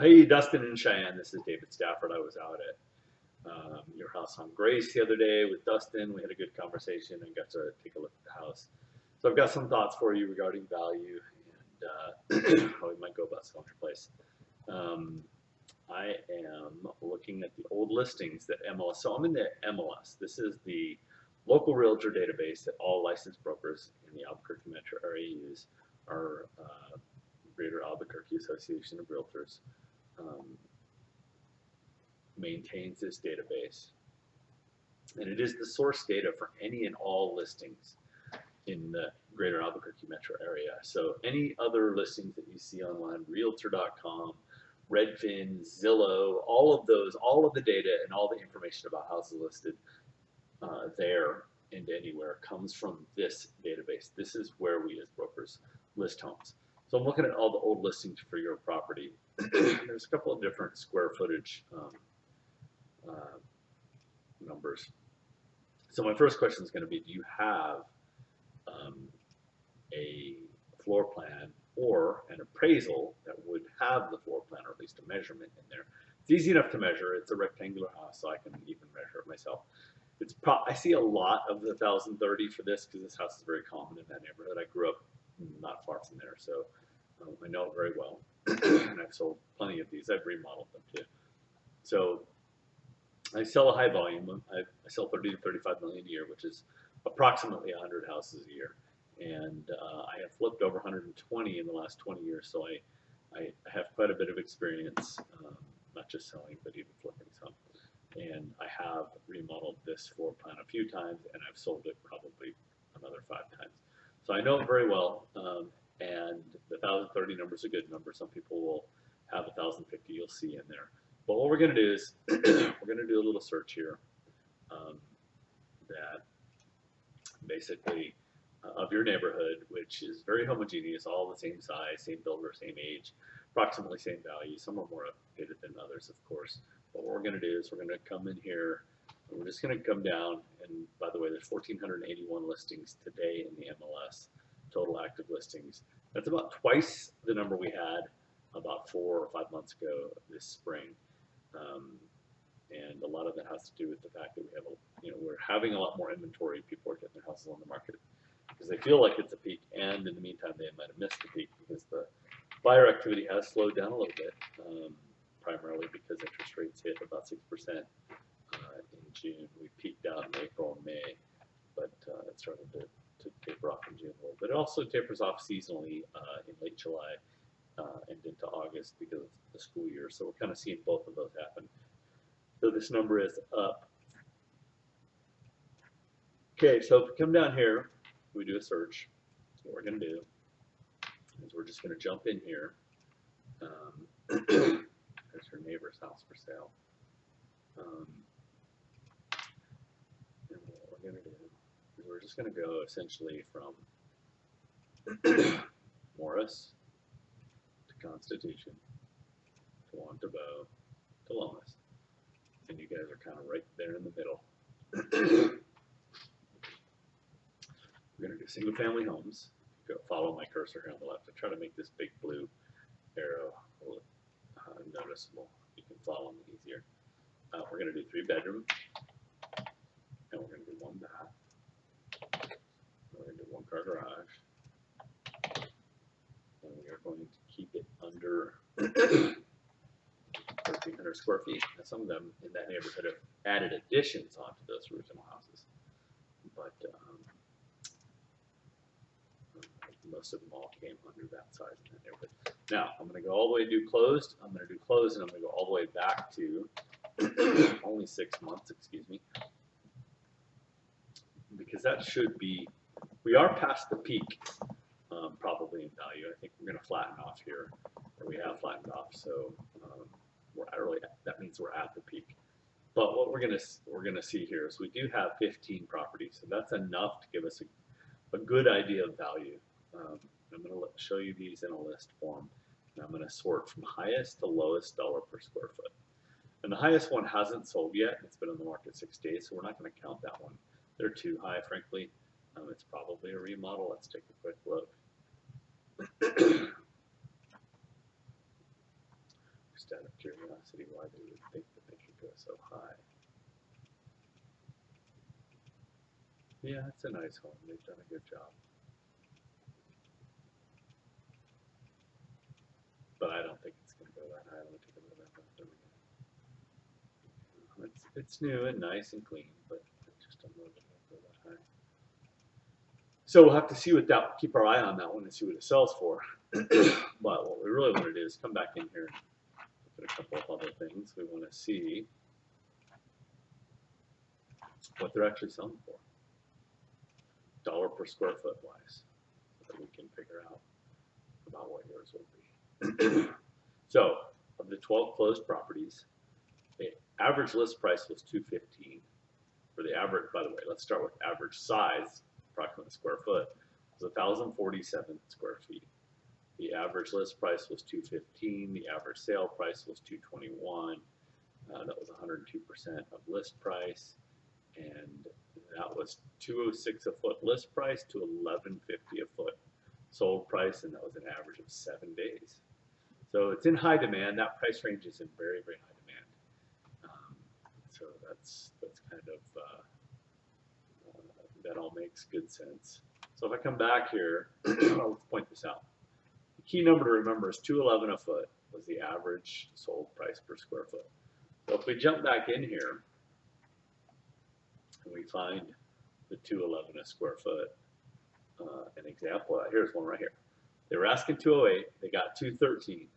Hey, Dustin and Cheyenne, this is David Stafford. I was out at your house on Grace the other day with Dustin. We had a good conversation and got to take a look at the house. So I've got some thoughts for you regarding value and how we might go about selling your place. Um, I am looking at the old listings that MLS. So I'm in the MLS. This is the local realtor database that all licensed brokers in the Albuquerque metro area use. Our Greater Albuquerque Association of Realtors um, maintains this database, and it is the source data for any and all listings in the greater Albuquerque metro area. So any other listings that you see online, realtor.com, Redfin, Zillow, all of those, all of the data and all the information about houses listed there and anywhere comes from this database. This is where we as brokers list homes. So I'm looking at all the old listings for your property. There's a couple of different square footage uh, numbers. So my first question is going to be, do you have um, a floor plan or an appraisal that would have the floor plan, or at least a measurement in there? It's easy enough to measure. It's a rectangular house, so I can even measure it myself. I see a lot of the 1030 for this because this house is very common in that neighborhood. I grew up not far from there, so I know it very well. And I've sold plenty of these. I've remodeled them too. So I sell a high volume. I sell 30 to 35 million a year, which is approximately 100 houses a year. And I have flipped over 120 in the last 20 years, so I have quite a bit of experience, not just selling, but even flipping some. And I have remodeled this floor plan a few times, and I've sold it probably another 5 times. So I know it very well, and the 1030 number is a good number. Some people will have 1050, you'll see in there. But what we're going to do is we're going to do a little search here that basically of your neighborhood, which is very homogeneous, all the same size, same builder, same age, approximately same value. Some are more updated than others, of course. But what we're going to do is we're going to come in here and we're just going to come down. And by the way, there's 1,481 listings today in the MLS, total active listings. That's about twice the number we had about 4 or 5 months ago this spring. And a lot of that has to do with the fact that we have, we're having a lot more inventory. People are getting their houses on the market because they feel like it's a peak, and in the meantime, they might have missed the peak because the buyer activity has slowed down a little bit, primarily because interest rates hit about 6% in June. We peaked out in April and May, but it started to taper off in June a little bit. It also tapers off seasonally in late July and into August because of the school year. So we're kind of seeing both of those happen. So this number is up. Okay, so if we come down here, we do a search. What we're going to do is we're just going to jump in here. There's her neighbor's house for sale. And what we're going to do is we're just going to go essentially from Morris to Constitution to Wantabo to Lomas. And you guys are kind of right there in the middle. We're going to do single family homes. Go follow my cursor here on the left. I try to make this big blue arrow noticeable. You can follow me easier. We're going to do 3 bedroom, and we're going to do 1 bath. We're going to do 1 car garage, and we are going to keep it under 1,300 square feet. Now, some of them in that neighborhood have added additions onto those original houses, but most of them all came under that size in that neighborhood. Now, I'm going to go all the way to do closed. I'm going to do closed, and I'm going to go all the way back to only 6 months, excuse me, because that should be, we are past the peak, probably in value. I think we're going to flatten off here, or we have flattened off, so we're really, that means we're at the peak. But what we're going to see here is we do have 15 properties, so that's enough to give us a good idea of value. I'm going to show you these in a list form, and I'm going to sort from highest to lowest dollar per square foot. And the highest one hasn't sold yet. It's been on the market 6 days, so we're not going to count that one. They're too high, frankly. It's probably a remodel. Let's take a quick look. just out of curiosity why they would think that they could go so high. Yeah, it's a nice home. They've done a good job. But I don't think it's going to go that high. Let me take a look at that. There we go. It's new and nice and clean, but I just don't know if it's going to go that high. So we'll have to see what that, keep our eye on that one and see what it sells for. But what we really want to do is come back in here and look at a couple of other things. We want to see what they're actually selling for. Dollar per square foot wise, so that we can figure out about what yours will be. So, of the 12 closed properties, the average list price was $215. For the average, by the way, let's start with average size, approximate square foot, was 1,047 square feet. The average list price was $215. The average sale price was $221. That was 102% of list price, and that was $206 a foot list price to $1,150 a foot sold price, and that was an average of 7 days. So it's in high demand. That price range is in very, very high demand. So that's kind of that all makes good sense. So if I come back here, let's point this out. The key number to remember is $211 a foot was the average sold price per square foot. So if we jump back in here and we find the $211 a square foot, an example, here's one right here. They were asking $208, they got $213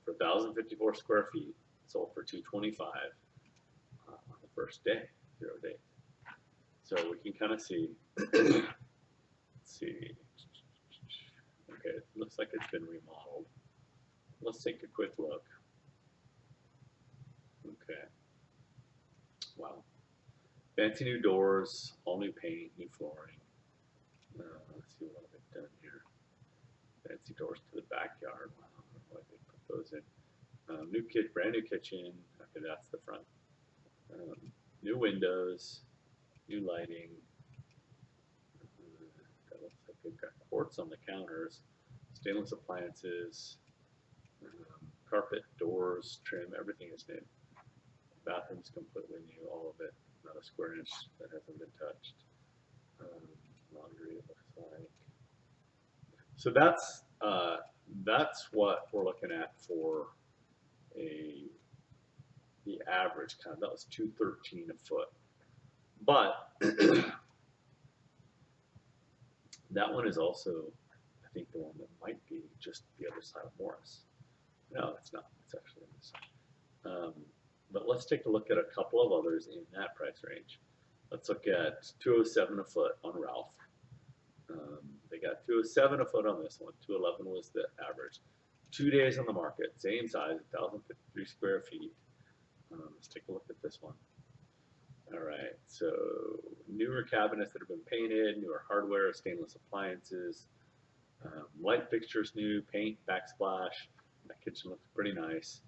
for 1,054 square feet, sold for $225 on the first day, 0 days. So we can kind of see, let's see, okay, it looks like it's been remodeled. Let's take a quick look. Okay, wow. Fancy new doors, all new paint, new flooring. Let's see what they've done here. Fancy doors to the backyard. Wow, I don't know why they put those in. Brand new kitchen. Okay, that's the front. New windows, new lighting. That looks like they've got quartz on the counters, stainless appliances, carpet, doors, trim. Everything is new. Bathroom's completely new, all of it. Not a square inch that hasn't been touched. Laundry, it looks like. So that's what we're looking at for the average kind of. That was $213 a foot, but that one is also, I think, the one that might be just the other side of Morris. No, it's not. It's actually on this side. But let's take a look at a couple of others in that price range. Let's look at $207 a foot on Ralph. They got $207 a foot on this one. $211 was the average. 2 days on the market, same size, 1,053 square feet. Let's take a look at this one. All right, so newer cabinets that have been painted, newer hardware, stainless appliances, light fixtures new, paint, backsplash. That kitchen looks pretty nice.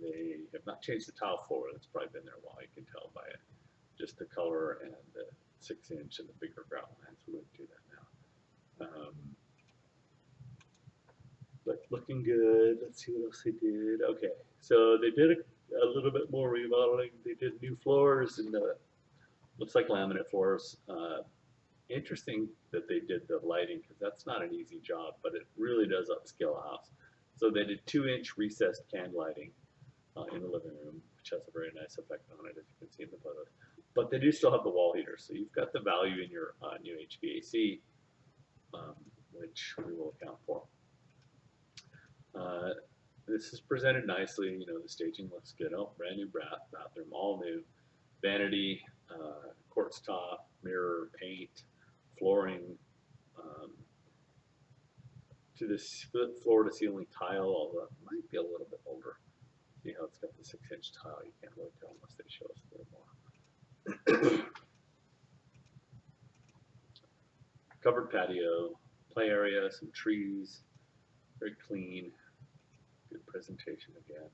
They have not changed the tile floor. That's probably been there a while. You can tell by it. Just the color and the 6-inch and the bigger grout lines. We wouldn't do that now. But looking good. Let's see what else they did. Okay, so they did a little bit more remodeling. They did new floors and looks like laminate floors. Interesting that they did the lighting because that's not an easy job, but it really does upscale a house. So they did 2-inch recessed can lighting in the living room, which has a very nice effect on it, as you can see in the photos. But they do still have the wall heater, so you've got the value in your new HVAC, which we will account for. This is presented nicely. You know, the staging looks good. Oh, brand new bathroom, all new. Vanity, quartz top, mirror, paint, flooring, to the split floor to ceiling tile, although it might be a little bit older. See how it's got the 6-inch tile. You can't really tell unless they show us a little more. Covered patio, play area, some trees, very clean. Good presentation again.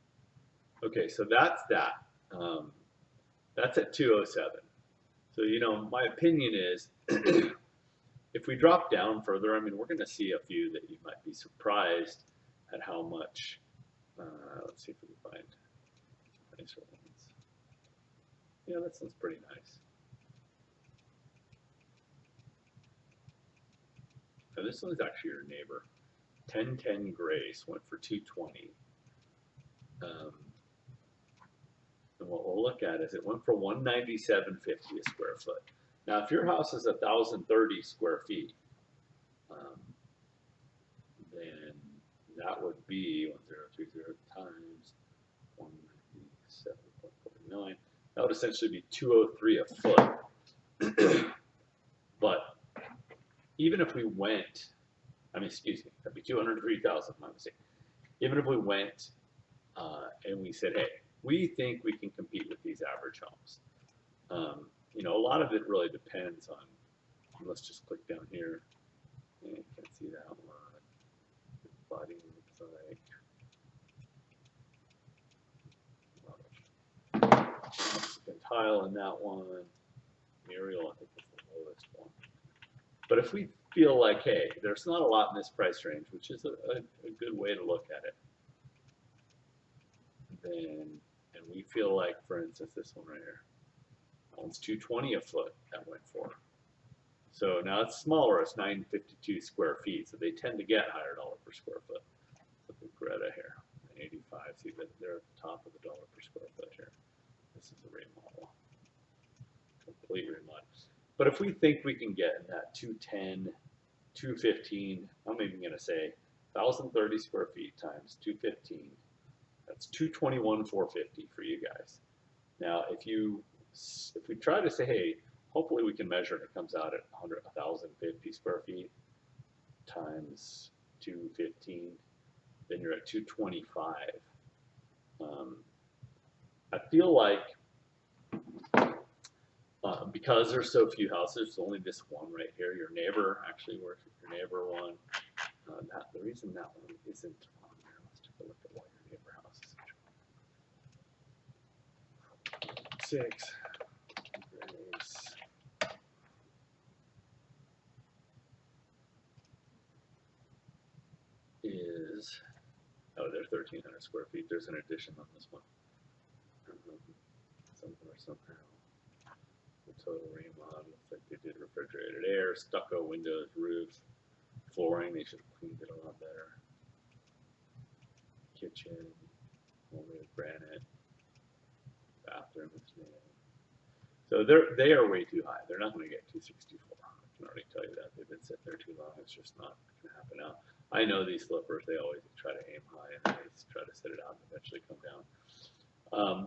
Okay, so that's that. That's at 207. So, you know, my opinion is if we drop down further, I mean, we're going to see a few that you might be surprised at how much Let's see if we can find nicer ones. Yeah, that sounds pretty nice. So this one's actually your neighbor. 1010 Grace went for 220. And what we'll look at is it went for 197.50 a square foot. Now, if your house is 1,030 square feet, then that would be 1030 times 197.49. That would essentially be 203 a foot. But even if we went, excuse me, that'd be 203,000, my mistake. Even if we went and we said, hey, we think we can compete with these average homes. You know, a lot of it really depends on, let's just click down here. You can't see that one. Body looks like tile in that one. Muriel, I think, is the lowest one. But if we feel like, hey, there's not a lot in this price range, which is a good way to look at it, then, and we feel like, for instance, this one right here, that one's 220 a foot that went for. So now it's smaller, it's 952 square feet, so they tend to get higher dollar per square foot. Look at Greta here, 85, see that they're at the top of the dollar per square foot here. This is a remodel, complete remodel. But if we think we can get in that 210, 215, I'm even gonna say 1,030 square feet times 215, that's 221,450 for you guys. Now, if we try to say, hey, hopefully we can measure and it comes out at 1,050 square feet times 215, then you're at 225. I feel like because there's so few houses, there's only this one right here. Your neighbor actually works with your neighbor one. The reason that one isn't on there, let's take a look at what your neighbor house is. 6. Grace. Is, oh, they're 1,300 square feet. There's an addition on this one. Somewhere, somehow. The total remodel, looks like they did refrigerated air, stucco windows, roof, flooring. They should have cleaned it a lot better. Kitchen, homemade granite, bathroom is new. So they are way too high. They're not going to get 264. I can already tell you that. They've been sitting there too long. It's just not going to happen now. I know these flippers, they always try to aim high and they try to sit it out and eventually come down.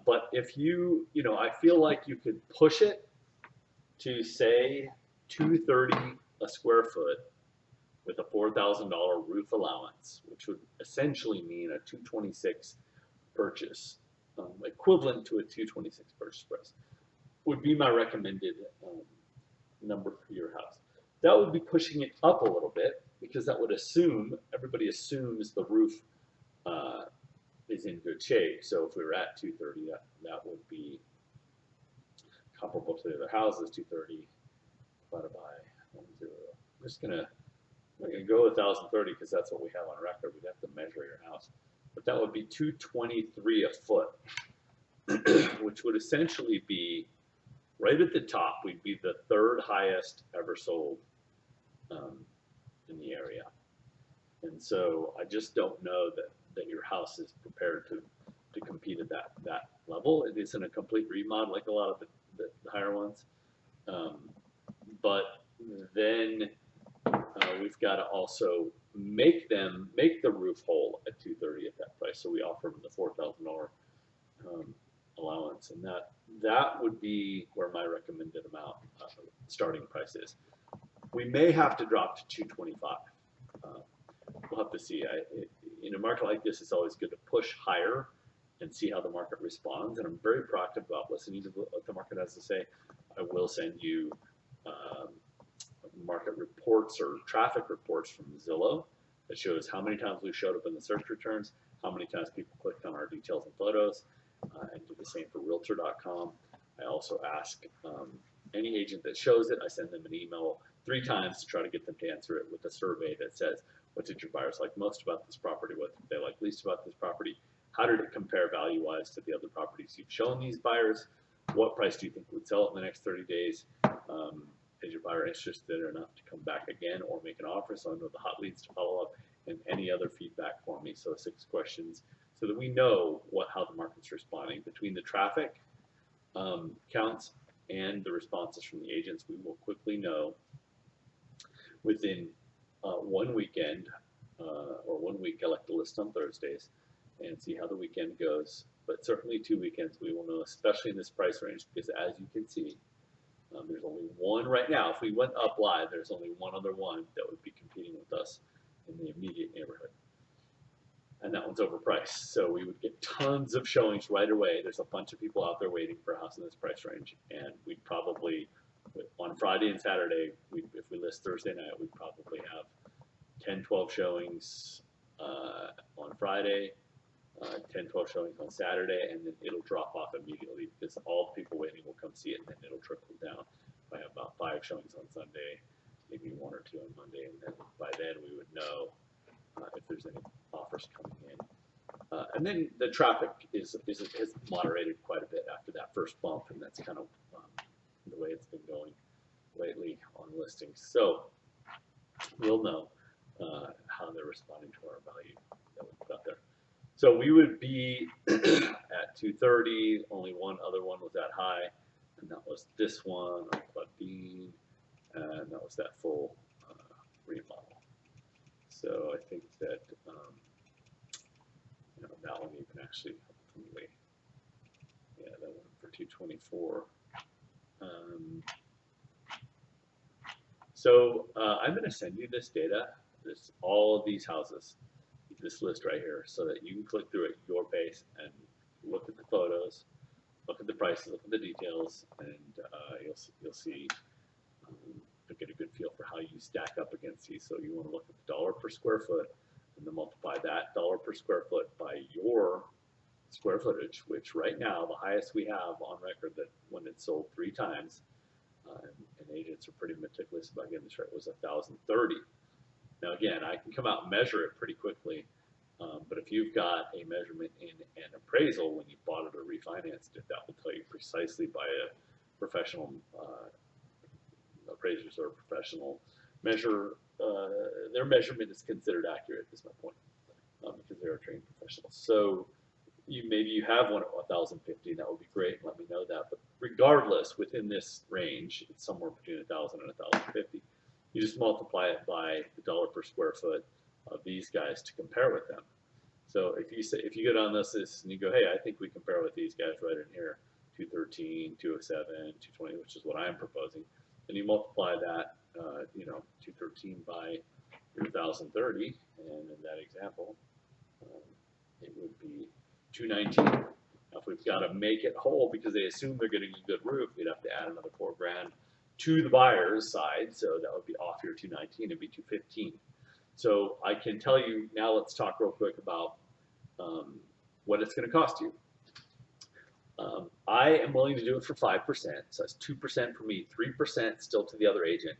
But if you know, I feel like you could push it to say 230 a square foot with a $4,000 roof allowance, which would essentially mean a 226 purchase, equivalent to a 226 purchase price, would be my recommended number for your house. That would be pushing it up a little bit because that would assume, everybody assumes the roof is in good shape. So if we were at 230, that would be comparable to the other houses, 230 divided by 1, 0. I'm just gonna go with 1,030 because that's what we have on record. We'd have to measure your house. But that would be 223 a foot, which would essentially be right at the top. We'd be the 3rd highest ever sold in the area. And so I just don't know that your house is prepared to compete at that level. It isn't a complete remodel like a lot of the higher ones. But then we've got to also make the roof whole at 230 at that price. So we offer them the $4,000 allowance, and that would be where my recommended amount starting price is. We may have to drop to 225. We'll have to see. In a market like this, it's always good to push higher and see how the market responds. And I'm very proactive about listening to what the market has to say. I will send you market reports or traffic reports from Zillow that shows how many times we showed up in the search returns, how many times people clicked on our details and photos, and do the same for Realtor.com. I also ask any agent that shows it, I send them an email 3 times to try to get them to answer it with a survey that says, what did your buyers like most about this property? What did they like least about this property? How did it compare value-wise to the other properties you've shown these buyers? What price do you think would sell it in the next 30 days? Is your buyer interested enough to come back again or make an offer? So I know the hot leads to follow up and any other feedback for me. So 6 questions so that we know how the market's responding. Between the traffic counts and the responses from the agents, we will quickly know within one weekend or 1 week. I like to list on Thursdays and see how the weekend goes. But certainly 2 weekends we will know, especially in this price range, because as you can see, there's only one right now. If we went up live, there's only one other one that would be competing with us in the immediate neighborhood. And that one's overpriced. So we would get tons of showings right away. There's a bunch of people out there waiting for a house in this price range. And we'd probably, on Friday and Saturday, if we list Thursday night, we'd probably have 10, 12 showings on Friday, 10, 12 showings on Saturday, and then it'll drop off immediately because all the people waiting will come see it, and then it'll trickle down. I have about 5 showings on Sunday, maybe 1 or 2 on Monday, and then by then we would know if there's any offers coming in. And then the traffic has moderated quite a bit after that first bump, and that's kind of the way it's been going lately on listings. So we'll know how they're responding to our value that we've got there. So we would be at 230, only one other one was that high, and that was this one on Club Bean, and that was that full remodel. So I think that that one even actually, yeah, that one for 224. So I'm going to send you this data, all of these houses, this list right here, so that you can click through at your pace and look at the photos, look at the prices, look at the details, and you'll see, you'll get a good feel for how you stack up against these. So you want to look at the dollar per square foot, and then multiply that dollar per square foot by your square footage, which right now the highest we have on record that when it's sold 3 times, and agents are pretty meticulous about getting this right, was 1,030. Now again, I can come out and measure it pretty quickly, but if you've got a measurement in an appraisal when you bought it or refinanced it, that will tell you precisely by a professional, appraisers or professional measure, their measurement is considered accurate is my point, because they are trained professionals. So maybe you have one at 1,050, that would be great, let me know that. But regardless, within this range, it's somewhere between 1,000 and 1,050. You just multiply it by the dollar per square foot of these guys to compare with them. So if you go down this and you go, hey, I think we compare with these guys right in here, 213, 207, 220, which is what I'm proposing, and you multiply that, 213 by your 1,030, and in that example, it would be 219. Now, if we've got to make it whole because they assume they're getting a good roof, we'd have to add another $4 grand to the buyer's side, so that would be off your 219, it'd be 215. So I can tell you now. Let's talk real quick about what it's going to cost you. I am willing to do it for 5%, so that's 2% for me, 3% still to the other agent.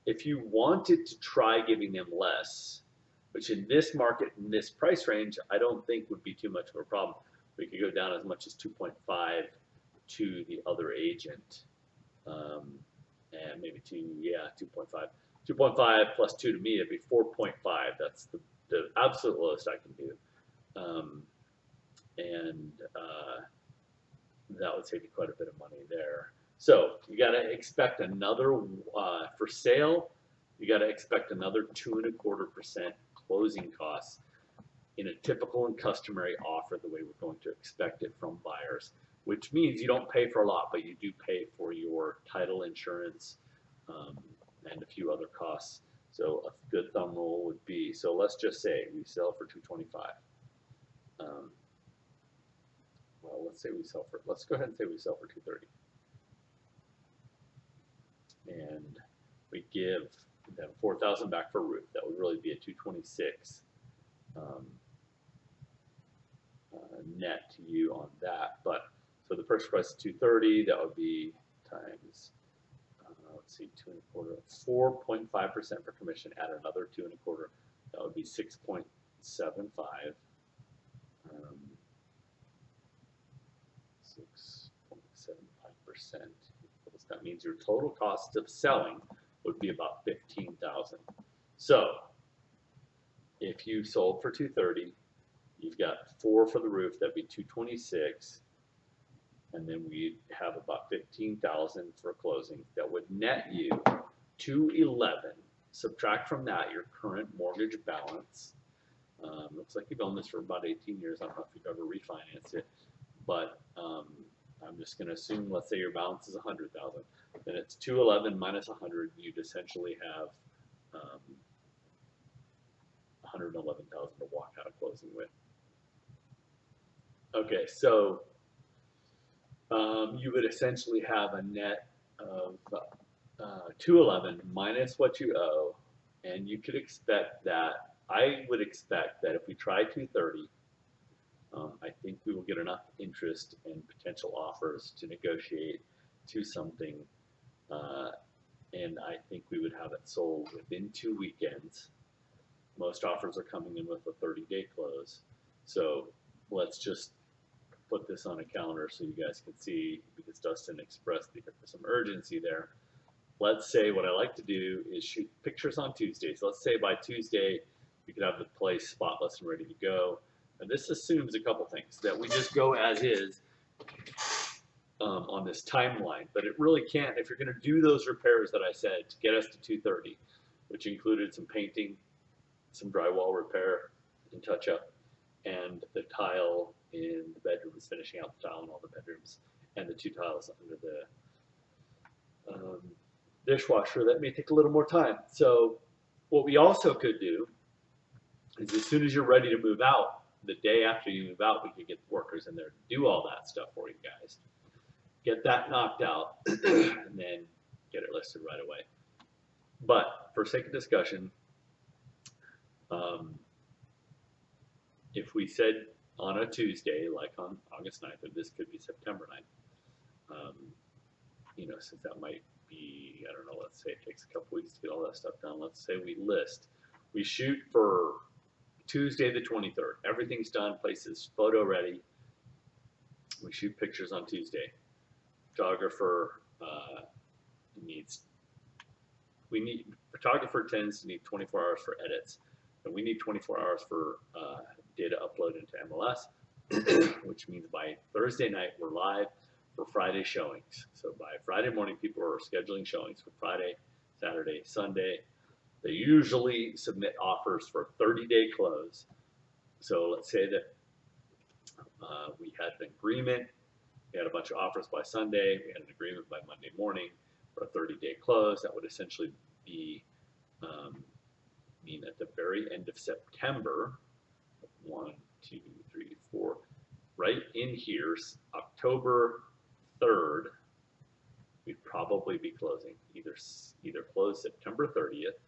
If you wanted to try giving them less, which in this market, in this price range, I don't think would be too much of a problem. We could go down as much as 2.5 to the other agent. And maybe 2.5. 2.5 plus 2 to me, it'd be 4.5. That's the absolute lowest I can do. That would save you quite a bit of money there. So you got to expect another, for sale, you got to expect another 2.25% closing costs in a typical and customary offer, the way we're going to expect it from buyers, which means you don't pay for a lot, but you do pay for your title insurance and a few other costs. So a good thumb rule would be, so let's just say we sell for 225. Well, let's go ahead and say we sell for 230. And we give them 4,000 back for roof. That would really be a 226 net to you on that. But so the purchase price is 230. That would be times, let's see, 2.25, 4.5% for commission. Add another 2.25. That would be 6.75. 6.75%. That means your total cost of selling would be about $15,000. So if you sold for $230,000, you've got 4 for the roof, that'd be $226,000, and then we have about $15,000 for closing. That would net you $211,000. Subtract from that your current mortgage balance. Looks like you've owned this for about 18 years. I don't know if you've ever refinanced it, but I'm just going to assume, let's say your balance is $100,000. Then it's $211,000 minus $100,000. You'd essentially have $111,000 to walk out of closing with. Okay, so you would essentially have a net of $211,000 minus what you owe, and you could expect that. I would expect that if we try $230,000, I think we will get enough interest and potential offers to negotiate to something, and I think we would have it sold within 2 weekends. Most offers are coming in with a 30-day close, so let's just put this on a calendar so you guys can see, because Dustin expressed some urgency there. Let's say what I like to do is shoot pictures on Tuesday. So let's say by Tuesday we could have the place spotless and ready to go. And this assumes a couple things, that we just go as is on this timeline, but it really can't. If you're going to do those repairs that I said to get us to $230,000, which included some painting, some drywall repair and touch up, and the tile in the bedrooms, finishing out the tile in all the bedrooms, and the 2 tiles under the dishwasher, that may take a little more time. So what we also could do is, as soon as you're ready to move out, the day after you move out, we could get the workers in there to do all that stuff for you guys. Get that knocked out, and then get it listed right away. But for sake of discussion, if we said on a Tuesday, like on August 9th, or this could be September 9th, you know, since that might be, I don't know, let's say it takes a couple weeks to get all that stuff done. Let's say we shoot for Tuesday the 23rd. Everything's done, place is photo ready. We shoot pictures on Tuesday. Photographer photographer tends to need 24 hours for edits, and we need 24 hours for data upload into MLS, which means by Thursday night we're live for Friday showings. So by Friday morning, people are scheduling showings for Friday, Saturday, Sunday. They usually submit offers for a 30-day close. So let's say that we had an agreement, we had a bunch of offers by Sunday, we had an agreement by Monday morning for a 30-day close. That would essentially be mean at the very end of September, 1, 2, 3, 4, right in here, October 3rd, we'd probably be closing. Either close September 30th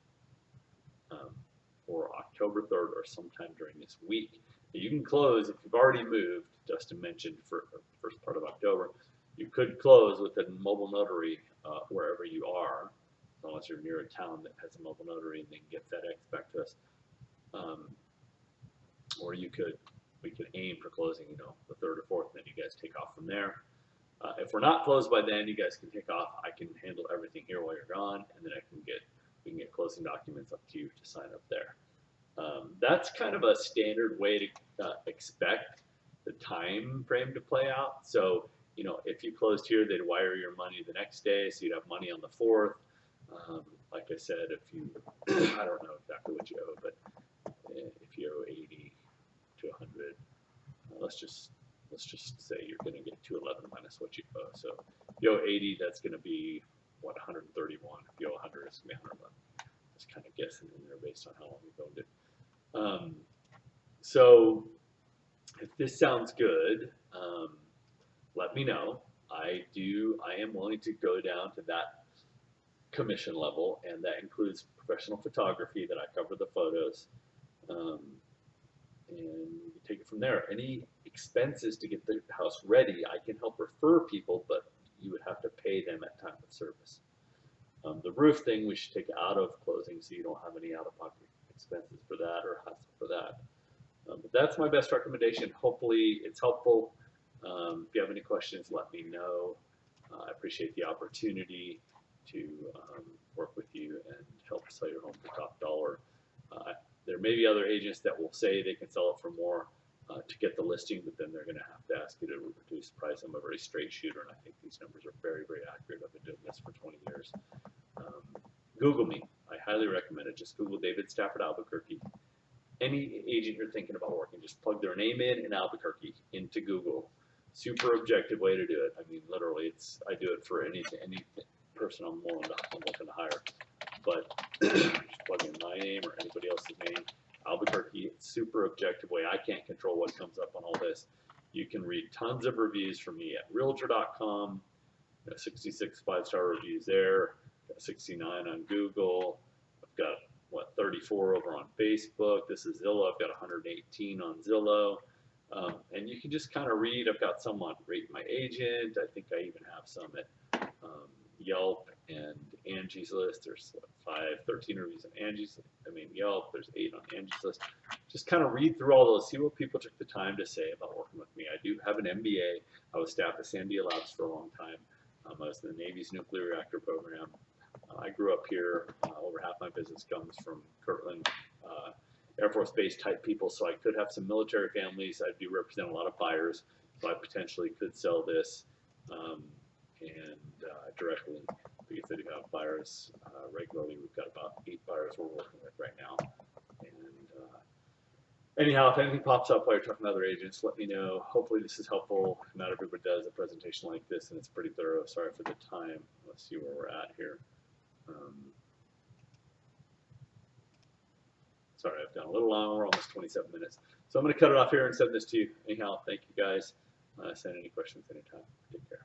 or October 3rd, or sometime during this week. You can close if you've already moved. Justin mentioned for the first part of October, you could close with a mobile notary wherever you are, unless you're near a town that has a mobile notary and then get FedEx back to us. Or we could aim for closing, you know, the 3rd or 4th, and then you guys take off from there. If we're not closed by then, you guys can take off. I can handle everything here while you're gone, and then we can get closing documents up to you to sign up there. That's kind of a standard way to expect the time frame to play out. So, you know, if you closed here, they'd wire your money the next day, so you'd have money on the 4th. Like I said, if you, I don't know exactly what you owe, but if you owe 80 to 100, let's just say you're going to get 211 minus what you owe. So if you owe 80, that's going to be what, 131. If you owe 100, it's going to be 111. Just kind of guessing in there based on how long you've owned it. So if this sounds good, let me know. I am willing to go down to that commission level, and that includes professional photography that I cover the photos, and you take it from there. Any expenses to get the house ready, I can help refer people, but you would have to pay them at time of service. The roof thing we should take out of closing, so you don't have any out-of-pocket expenses for that or hassle for that. But that's my best recommendation. Hopefully it's helpful. If you have any questions, let me know. I appreciate the opportunity to work with you and help sell your home for top dollar. There may be other agents that will say they can sell it for more to get the listing, but then they're going to have to ask you to reduce price. I'm a very straight shooter, and I think these numbers are very, very accurate. I've been doing this for 20 years. Google me. I highly recommend it. Just Google David Stafford Albuquerque. Any agent you're thinking about working, just plug their name in Albuquerque into Google. Super objective way to do it. I mean, literally, I do it for any person I'm looking to hire. But just plug in my name or anybody else's name. Albuquerque, super objective way. I can't control what comes up on all this. You can read tons of reviews from me at Realtor.com. 66 5-star reviews there. Got 69 on Google. I've got 34 over on Facebook. This is Zillow. I've got 118 on Zillow. And you can just kind of read. I've got some on Rate My Agent. I think I even have some at Yelp and Angie's List. There's 13 reviews on Yelp. There's 8 on Angie's List. Just kind of read through all those, see what people took the time to say about working with me. I do have an MBA. I was staff at Sandia Labs for a long time. I was in the Navy's nuclear reactor program. I grew up here. Over half my business comes from Kirtland, Air Force Base type people, so I could have some military families. I do represent a lot of buyers, so I potentially could sell this directly because I do have buyers regularly. We've got about 8 buyers we're working with right now. And anyhow, if anything pops up while you're talking to other agents, let me know. Hopefully this is helpful. Not everybody does a presentation like this, and it's pretty thorough. Sorry for the time. Let's see where we're at here. Sorry, I've done a little long. We're almost 27 minutes. So I'm going to cut it off here and send this to you. Anyhow, thank you guys. Send any questions anytime. Take care.